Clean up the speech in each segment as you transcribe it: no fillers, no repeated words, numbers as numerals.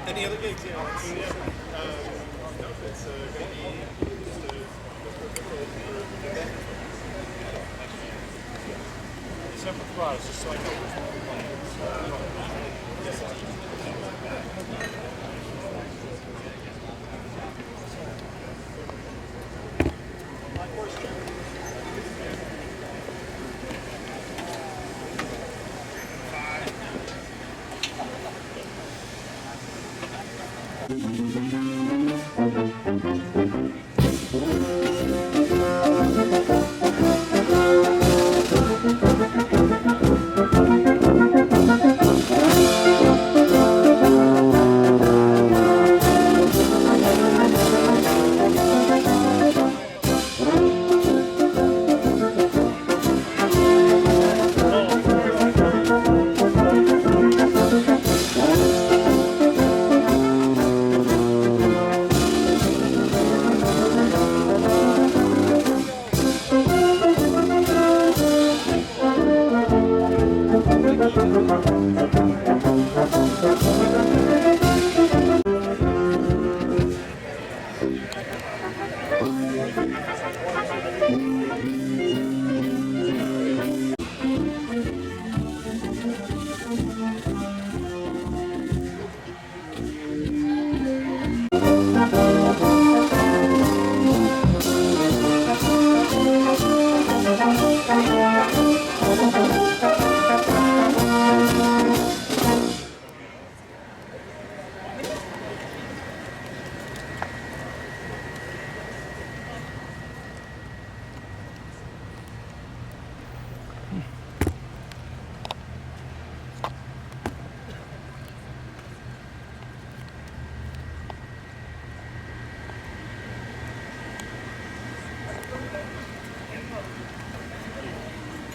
Any other gigs? Yeah. No, it's going to be just a separate products, just so I know which one we're playing.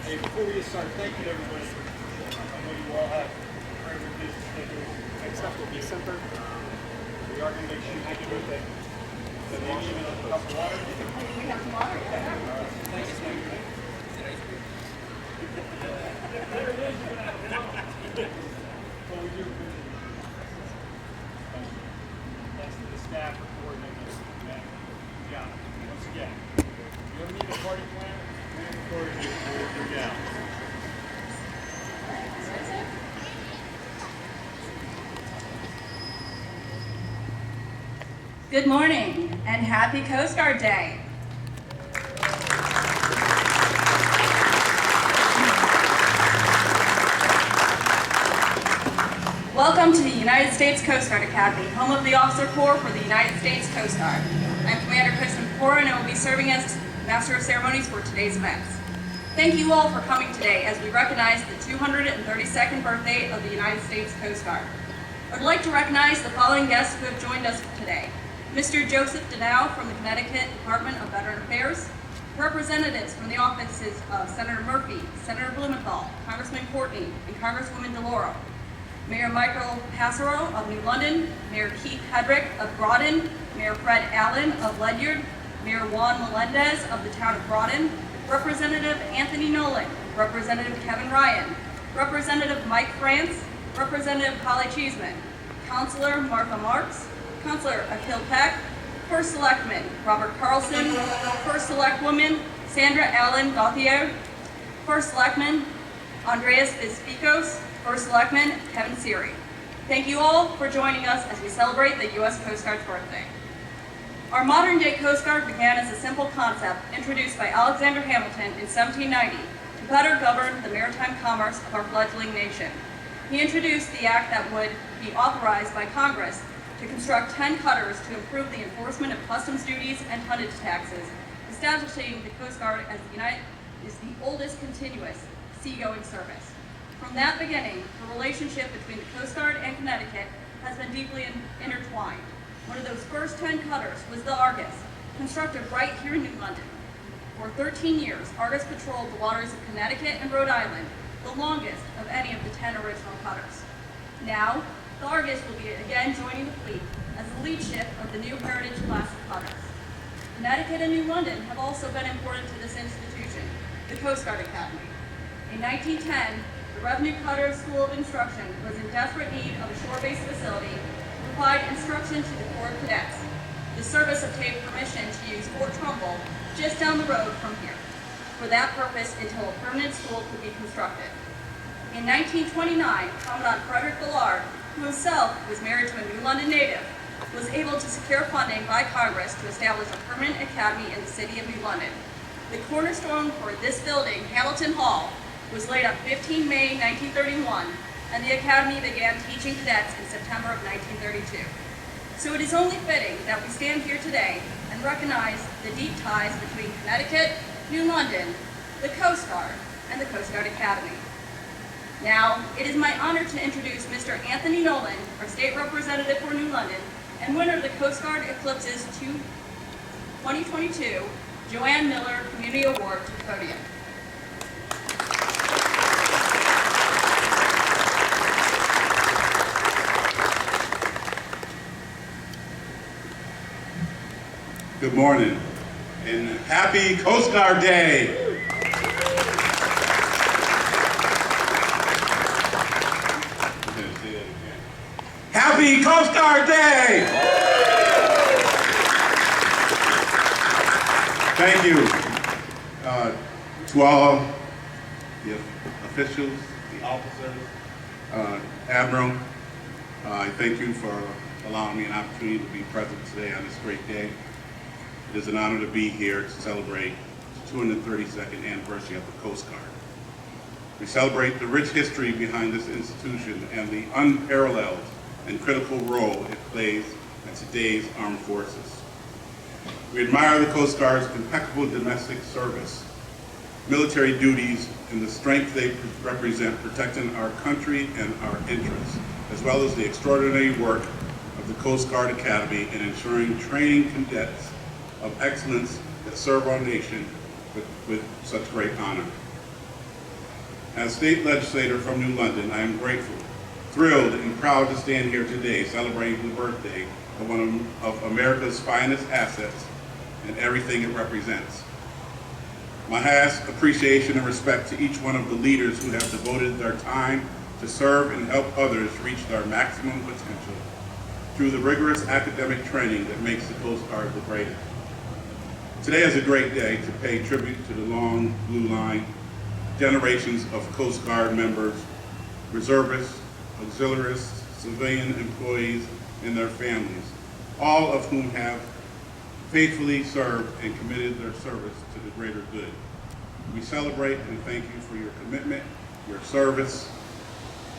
Hey, before we get started, thank you to everybody. I know you all have privileges to take your next stuff will be center. We are going to make sure you take it with it. So maybe even a cup of water. We have some water. All right. Thank you. There it is. Good morning and happy Coast Guard Day. Welcome to the United States Coast Guard Academy, home of the Officer Corps for the United States Coast Guard. I'm Commander Kristen Pora, and I will be serving as Master of Ceremonies for today's events. Thank you all for coming today as we recognize the 232nd birthday of the United States Coast Guard. I would like to recognize the following guests who have joined us today. Mr. Joseph Denow from the Connecticut Department of Veteran Affairs, representatives from the offices of Senator Murphy, Senator Blumenthal, Congressman Courtney, and Congresswoman DeLauro, Mayor Michael Passero of New London, Mayor Keith Hedrick of Groton, Mayor Fred Allen of Ledyard, Mayor Juan Melendez of the town of Groton, Representative Anthony Nolan, Representative Kevin Ryan, Representative Mike France, Representative Holly Cheeseman, Councilor Martha Marks, Councilor Akil Peck, First Selectman Robert Carlson, First Selectwoman Sandra Allen Gauthier, First Selectman Andreas Vizpicos, First Selectman Kevin Seary. Thank you all for joining us as we celebrate the U.S. Coast Guard's birthday. Our modern-day Coast Guard began as a simple concept introduced by Alexander Hamilton in 1790 to better govern the maritime commerce of our fledgling nation. He introduced the act that would be authorized by Congress to construct 10 cutters to improve the enforcement of customs duties and tonnage taxes, establishing the Coast Guard as the oldest continuous seagoing service. From that beginning, the relationship between the Coast Guard and Connecticut has been deeply intertwined. One of those first 10 cutters was the Argus, constructed right here in New London. For 13 years, Argus patrolled the waters of Connecticut and Rhode Island, the longest of any of the 10 original cutters. Now, the Argus will be again joining the fleet as the lead ship of the new Heritage class of cutters. Connecticut and New London have also been important to this institution, the Coast Guard Academy. In 1910, the Revenue Cutter School of Instruction was in desperate need of a shore-based facility to provide instruction to the Corps of Cadets. The service obtained permission to use Fort Trumbull just down the road from here for that purpose until a permanent school could be constructed. In 1929, Commandant Frederick Ballard, who himself was married to a New London native, was able to secure funding by Congress to establish a permanent academy in the city of New London. The cornerstone for this building, Hamilton Hall, was laid on 15 May 1931, and the academy began teaching cadets in September of 1932. So it is only fitting that we stand here today and recognize the deep ties between Connecticut, New London, the Coast Guard, and the Coast Guard Academy. Now, it is my honor to introduce Mr. Anthony Nolan, our state representative for New London, and winner of the Coast Guard Eclipse's 2022 Joanne Miller Community Award to the podium. Good morning, and happy Coast Guard Day! Happy Coast Guard Day! Thank you to all the officials, the officers, Admiral. I thank you for allowing me an opportunity to be present today on this great day. It is an honor to be here to celebrate the 232nd anniversary of the Coast Guard. We celebrate the rich history behind this institution and the unparalleled and critical role it plays in today's armed forces. We admire the Coast Guard's impeccable domestic service, military duties, and the strength they represent protecting our country and our interests, as well as the extraordinary work of the Coast Guard Academy in ensuring training cadets of excellence that serve our nation with such great honor. As state legislator from New London, I am grateful, thrilled, and proud to stand here today celebrating the birthday of one of America's finest assets and everything it represents. My highest appreciation and respect to each one of the leaders who have devoted their time to serve and help others reach their maximum potential through the rigorous academic training that makes the Coast Guard the greatest. Today is a great day to pay tribute to the long blue line, generations of Coast Guard members, reservists, auxiliaries, civilian employees, and their families all of whom have faithfully served and committed their service to the greater good. We celebrate and thank you for your commitment, your service,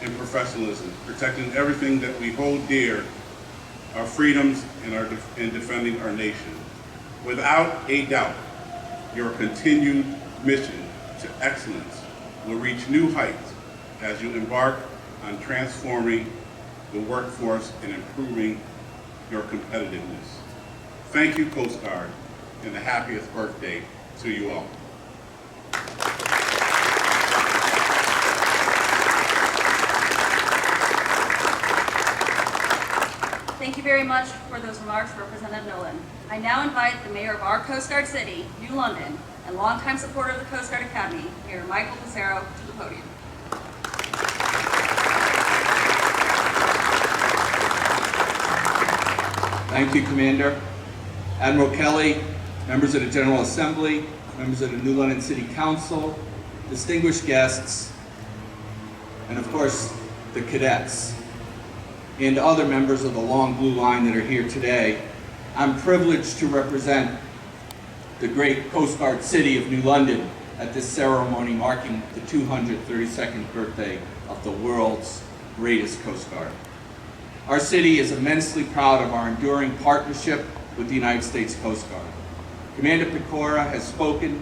and professionalism, protecting everything that we hold dear, our freedoms and defending our nation. Without a doubt, your continued mission to excellence will reach new heights as you embark on transforming the workforce and improving your competitiveness. Thank you, Coast Guard, and the happiest birthday to you all. Thank you very much for those remarks, Representative Nolan. I now invite the mayor of our Coast Guard city, New London, and longtime supporter of the Coast Guard Academy, Mayor Michael Passero, to the podium. Thank you, Commander. Admiral Kelly, members of the General Assembly, members of the New London City Council, distinguished guests, and of course, the cadets, and other members of the long blue line that are here today. I'm privileged to represent the great Coast Guard city of New London at this ceremony marking the 232nd birthday of the world's greatest Coast Guard. Our city is immensely proud of our enduring partnership with the United States Coast Guard. Commander Pecora has spoken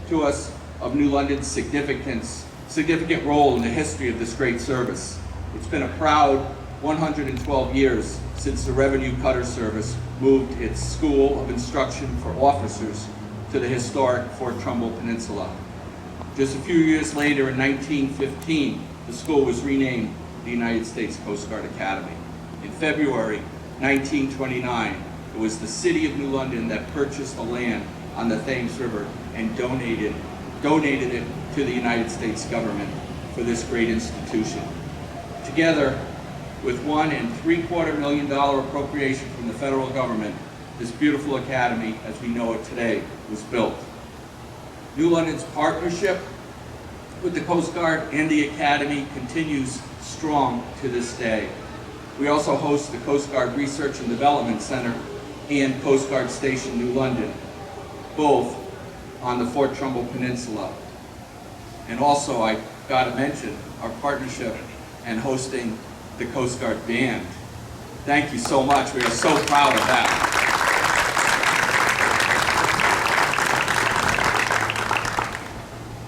to us of New London's significant role in the history of this great service. It's been a proud 112 years since the Revenue Cutter Service moved its School of Instruction for Officers to the historic Fort Trumbull Peninsula. Just a few years later, in 1915, the school was renamed the United States Coast Guard Academy. In February 1929, it was the city of New London that purchased the land on the Thames River and donated it to the United States government for this great institution. Together with $1.75 million appropriation from the federal government, this beautiful academy, as we know it today, was built. New London's partnership with the Coast Guard and the Academy continues strong to this day. We also host the Coast Guard Research and Development Center and Coast Guard Station New London, both on the Fort Trumbull Peninsula. And also, I gotta mention our partnership and hosting the Coast Guard Band. Thank you so much. We are so proud of that.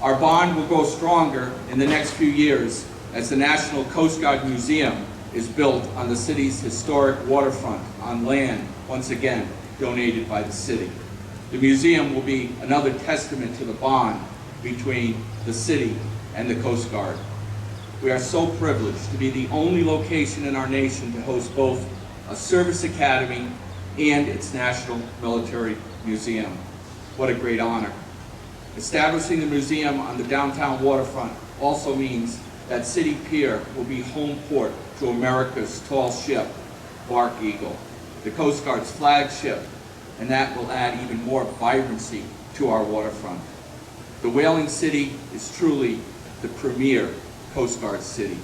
Our bond will grow stronger in the next few years as the National Coast Guard Museum is built on the city's historic waterfront on land, once again, donated by the city. The museum will be another testament to the bond between the city and the Coast Guard. We are so privileged to be the only location in our nation to host both a service academy and its National Military Museum. What a great honor. Establishing the museum on the downtown waterfront also means that City Pier will be home port to America's tall ship, Bark Eagle, the Coast Guard's flagship, and that will add even more vibrancy to our waterfront. The Whaling City is truly the premier Coast Guard city.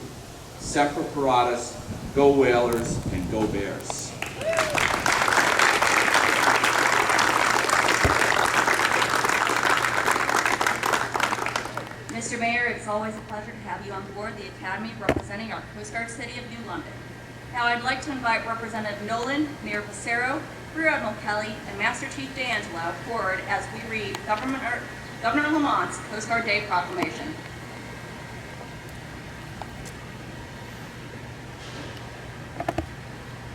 Semper Paratus, go Whalers, and go Bears. Mr. Mayor, it's always a pleasure to have you on board the Academy representing our Coast Guard city of New London. Now I'd like to invite Representative Nolan, Mayor Passero, Rear Admiral Kelly, and Master Chief D'Angelo forward as we read Governor Lamont's Coast Guard Day proclamation.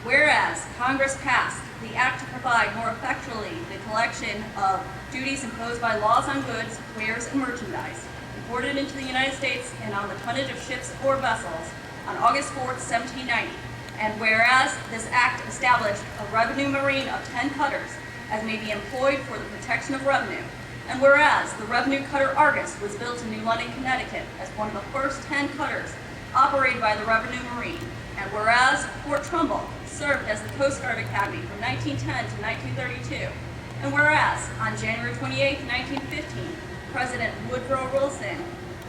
Whereas Congress passed the act to provide more effectually the collection of duties imposed by laws on goods, wares, and merchandise imported into the United States and on the tonnage of ships or vessels on August 4th, 1790. And whereas this act established a revenue marine of 10 cutters as may be employed for the protection of revenue. And whereas the revenue cutter Argus was built in New London, Connecticut as one of the first 10 cutters operated by the Revenue Marine. And whereas Fort Trumbull served as the Coast Guard Academy from 1910 to 1932. And whereas on January 28, 1915, President Woodrow Wilson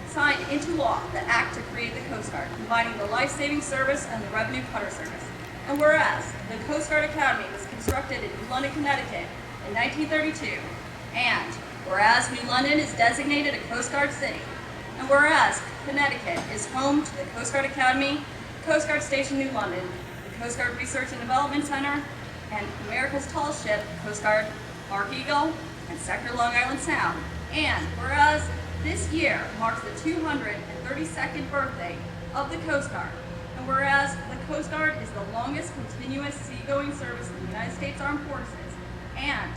signed into law the act to create the Coast Guard, combining the life-saving service and the revenue cutter service. And whereas the Coast Guard Academy was constructed in New London, Connecticut in 1932, and whereas New London is designated a Coast Guard city, and whereas Connecticut is home to the Coast Guard Academy, Coast Guard Station New London, the Coast Guard Research and Development Center, and America's tallest ship, Coast Guard Mark Eagle, and Sector Long Island Sound. And whereas this year marks the 232nd birthday of the Coast Guard, and whereas the Coast Guard is the longest continuous seagoing service in the United States Armed Forces, and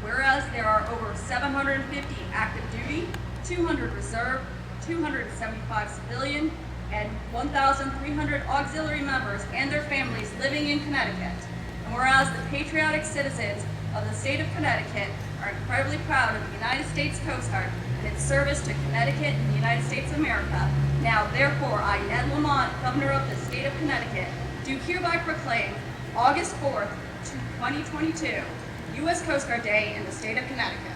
whereas there are over 750 active duty, 200 reserve, 275 civilian, and 1,300 auxiliary members and their families living in Connecticut. And whereas the patriotic citizens of the state of Connecticut are incredibly proud of the United States Coast Guard and its service to Connecticut and the United States of America, now therefore I, Ned Lamont, Governor of the state of Connecticut, do hereby proclaim August 4th, 2022, U.S. Coast Guard Day in the state of Connecticut.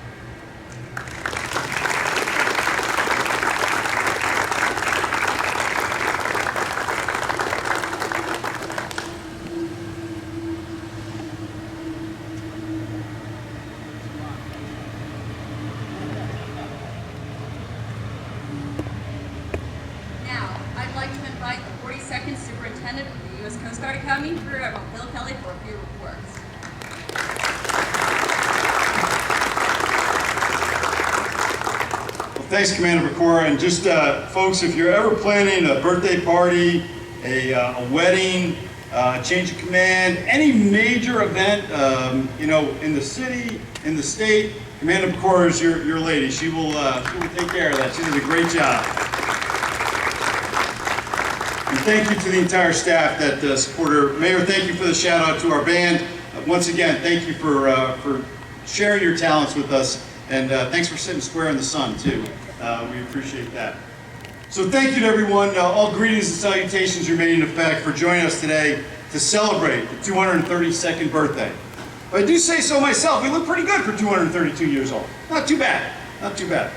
Superintendent of the U.S. Coast Guard Academy, Rear Admiral Bill Kelly, for a few words. Well, thanks, Commander Pecora. And just, folks, if you're ever planning a birthday party, a wedding, a change of command, any major event, you know, in the city, in the state, Commander Pecora is your lady. She will take care of that. She did a great job. And thank you to the entire staff that support her. Mayor, thank you for the shout out to our band. Once again, thank you for sharing your talents with us. And thanks for sitting square in the sun, too. We appreciate that. So thank you to everyone. All greetings and salutations remain in effect for joining us today to celebrate the 232nd birthday. But I do say so myself, we look pretty good for 232 years old. Not too bad, not too bad.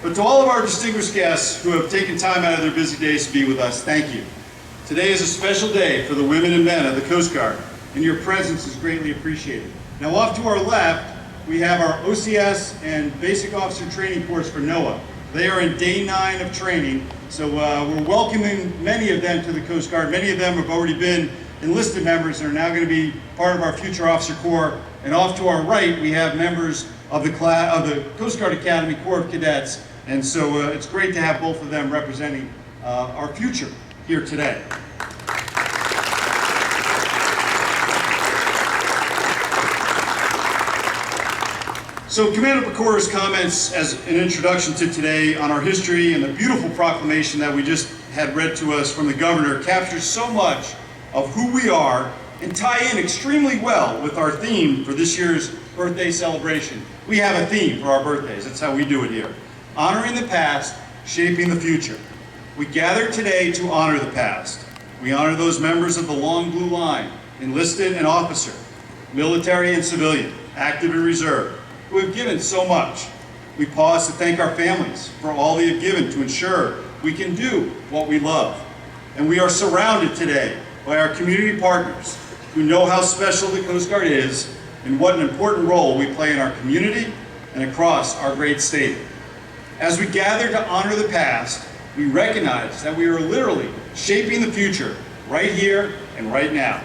But to all of our distinguished guests who have taken time out of their busy days to be with us, thank you. Today is a special day for the women and men of the Coast Guard, and your presence is greatly appreciated. Now off to our left, we have our OCS and Basic Officer Training Course for NOAA. They are in day 9 of training, so we're welcoming many of them to the Coast Guard. Many of them have already been enlisted members and are now going to be part of our future officer corps. And off to our right, we have members of the Coast Guard Academy Corps of Cadets. And so it's great to have both of them representing our future here today. So Commander Pecora's comments as an introduction to today on our history and the beautiful proclamation that we just had read to us from the governor captures so much of who we are and tie in extremely well with our theme for this year's birthday celebration. We have a theme for our birthdays. That's how we do it here. Honoring the past, shaping the future. We gather today to honor the past. We honor those members of the long blue line, enlisted and officer, military and civilian, active and reserve, who have given so much. We pause to thank our families for all they have given to ensure we can do what we love. And we are surrounded today by our community partners who know how special the Coast Guard is and what an important role we play in our community and across our great state. As we gather to honor the past, we recognize that we are literally shaping the future right here and right now.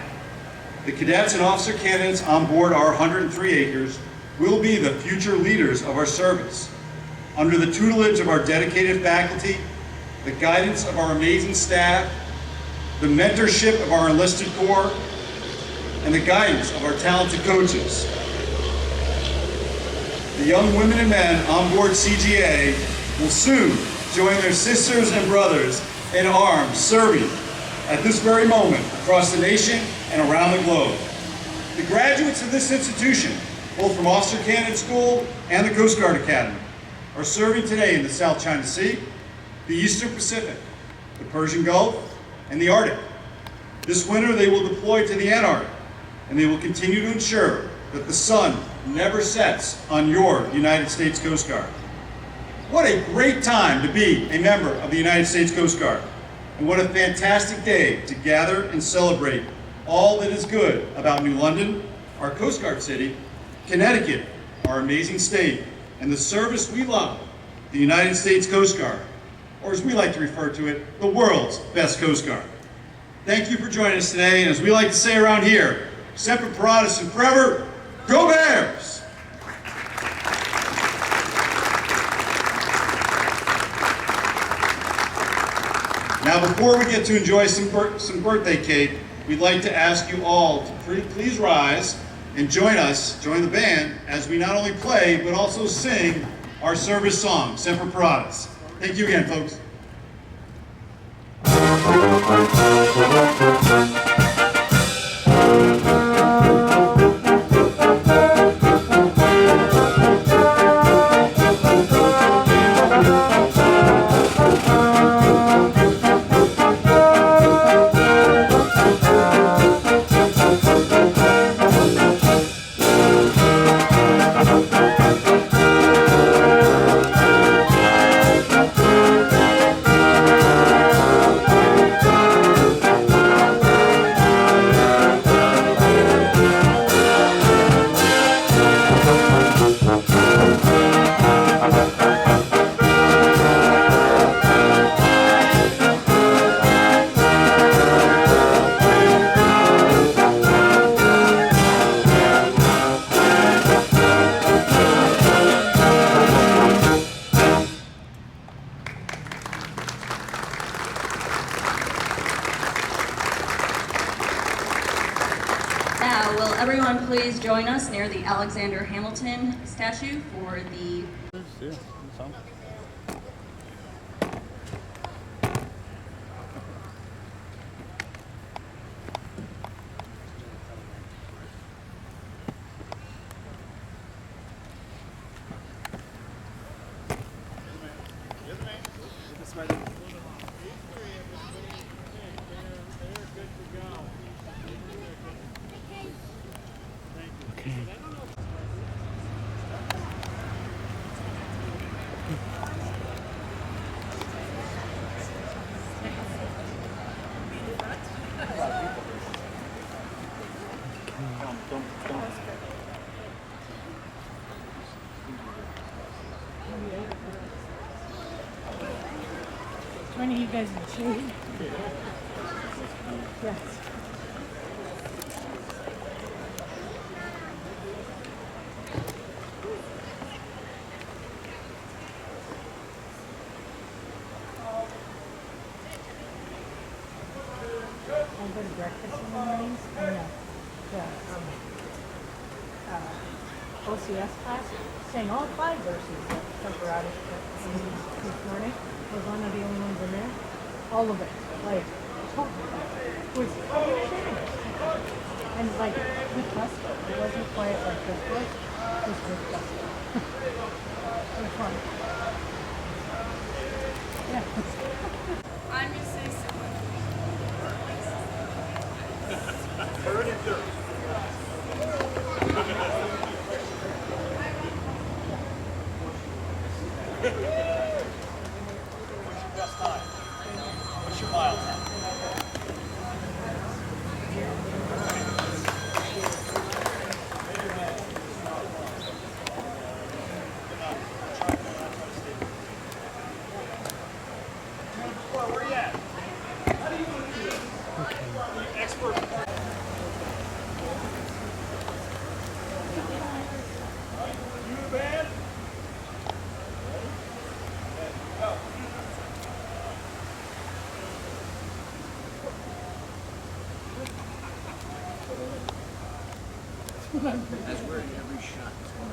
The cadets and officer candidates on board our 103 acres will be the future leaders of our service. Under the tutelage of our dedicated faculty, the guidance of our amazing staff, the mentorship of our enlisted corps, and the guidance of our talented coaches, the young women and men on board CGA will soon join their sisters and brothers in arms serving at this very moment across the nation and around the globe. The graduates of this institution, both from Officer Candidate School and the Coast Guard Academy, are serving today in the South China Sea, the Eastern Pacific, the Persian Gulf, and the Arctic. This winter they will deploy to the Antarctic, and they will continue to ensure that the sun never sets on your United States Coast Guard. What a great time to be a member of the United States Coast Guard, and what a fantastic day to gather and celebrate all that is good about New London, our Coast Guard city, Connecticut, our amazing state, and the service we love, the United States Coast Guard, or as we like to refer to it, the world's best Coast Guard. Thank you for joining us today, and as we like to say around here, Semper Paratus and forever, go Bears! Now, before we get to enjoy some birthday cake, we'd like to ask you all to please rise and join the band, as we not only play, but also sing our service song, Semper Paratus. Thank you again, folks. Will everyone please join us near the Alexander Hamilton statue for the... One of you guys in the shade? Yes. I go to breakfast in the mornings and the OCS class sang all 5 verses of Temperatus this morning. Was one of the only ones in there. All of it. Like, was and like with gusto. It wasn't quiet like this was. It was with gusto. It was fun. Yeah. I'm just saying What's your mile time? Where are you at? How do you want to do this? Are you expert? You the band? Go. That's where every shot is going.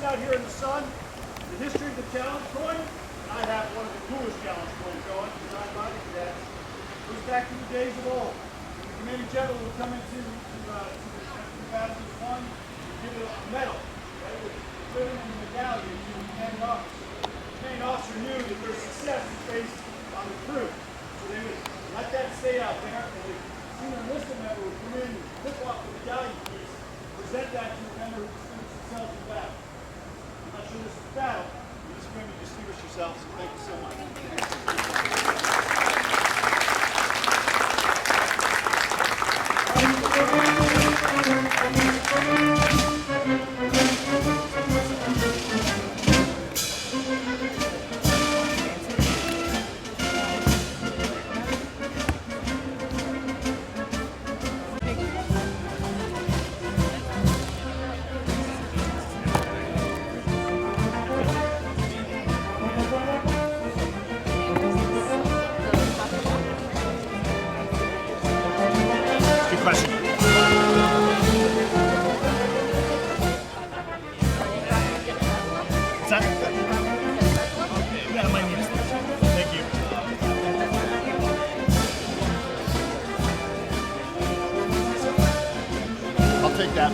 Out here in the sun, the history of the challenge coin. I have one of the coolest challenge coins going, designed by the cadets. It goes back to the days of old. The commanding general would come into the battle of one, give it a medal, right, with ribbon and medallion to the commanding commanding officer knew that their success was based on the crew. So they would let that stay out there, and the senior enlisted member would come in and flip off the medallion piece, present that to the member who distinguished themselves in battle. I'm not sure this is battle, you're just going to distinguish yourselves, so thank you so much. Good question. What's that? Yeah, I might need this. Thank you. I'll take that.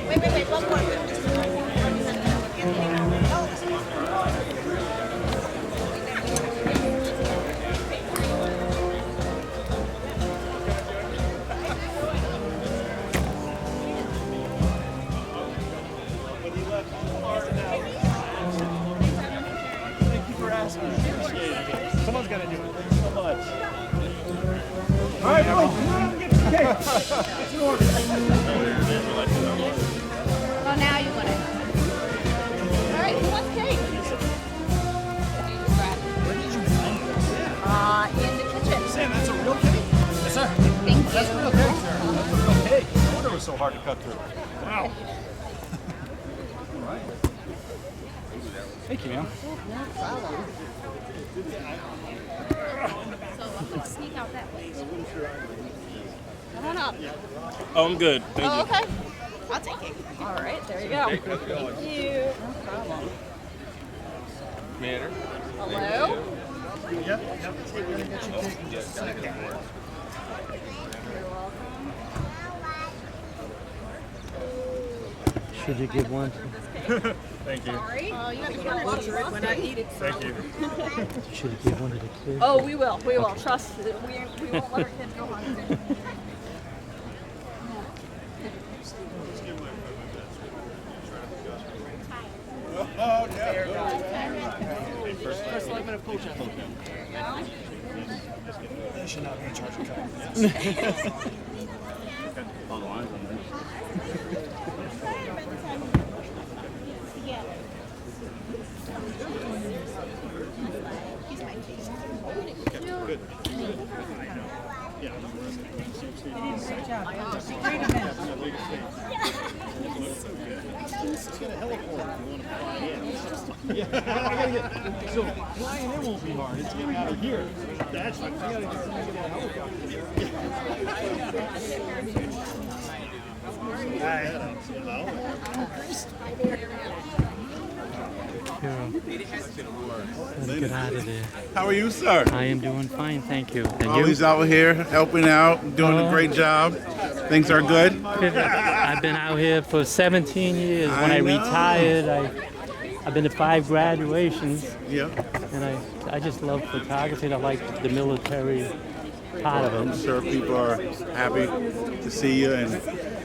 Wait, one more. Thank you for asking. Appreciate it. Someone's got to do it. Thank you so much. All right, come on, get the cake. It's in order. Oh, now you want it. All right, who wants cake? In the kitchen. Sam, that's a real cake? Yes, sir. Thank you. That's a real cake, sir. That's a real cake. No wonder it was so hard to cut through. Wow. Thank you, ma'am. No problem. So I'm going to sneak out that way. Come on up. Oh, I'm good. Thank Oh, okay. I'll take it. All right, there you go. Thank you. No problem. Commander. Hello? Yep. Take it and get your cake in just a second. You're welcome. Should you give one? Thank you. Sorry. Oh, you have to get it when I eat it. Thank you. Should you give one to the kids? Oh, we will. We will. Trust. We won't let our kids go hungry. Oh, yeah. First line of coach. They should not be in charge of cutting. Good. Yeah. Great job. Great event. Let's get a heliport if you want to fly in. Yeah, I gotta get, so flying in won't be hard. It's getting out of here. That's what I gotta get a helicopter. Let's get out of there. How are you, sir? I am doing fine, thank you. And you? Always out here helping out, doing a great job. Things are good. I've been out here for 17 years. When I I know. retired, I've been to 5 graduations, Yep. and I just love photography. I like the military part of I'm it. sure people are happy to see you, and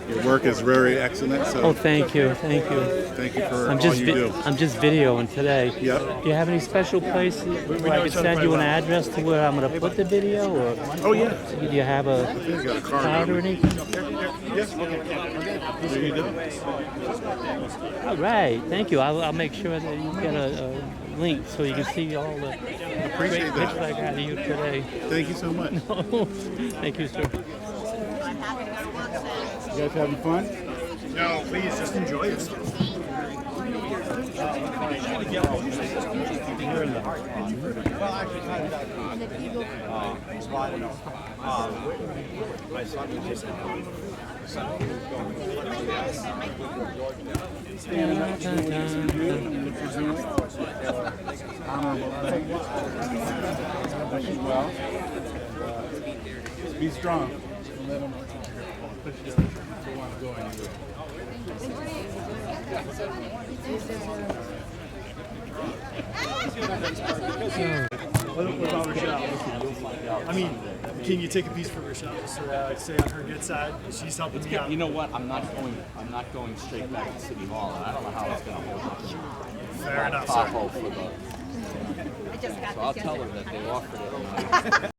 your work is very excellent. So Oh, thank you, thank you. thank you for I'm all just you do. I'm just videoing today. Yep. Do you have any special places where I could send you an address to where I'm going to put the video, or Oh yeah. do you have a You got a card. card or anything? Yes. There you go. All right, thank you. I'll make sure that you get a link so you can see all the great Appreciate pictures that. I got of you today. Thank you so much. Thank you, sir. You guys having fun? No, please, just enjoy yourself. My son was just Wish you well. Be strong. Let them don't want to go anywhere. What about Rochelle? I mean, can you take a piece for Rochelle just so that I stay on her good side? She's helping me out. You know what? I'm not going straight back to City Hall. I don't know how it's going to hold up. Fair enough, Pothole sir. for the. So I'll tell her that they offered it.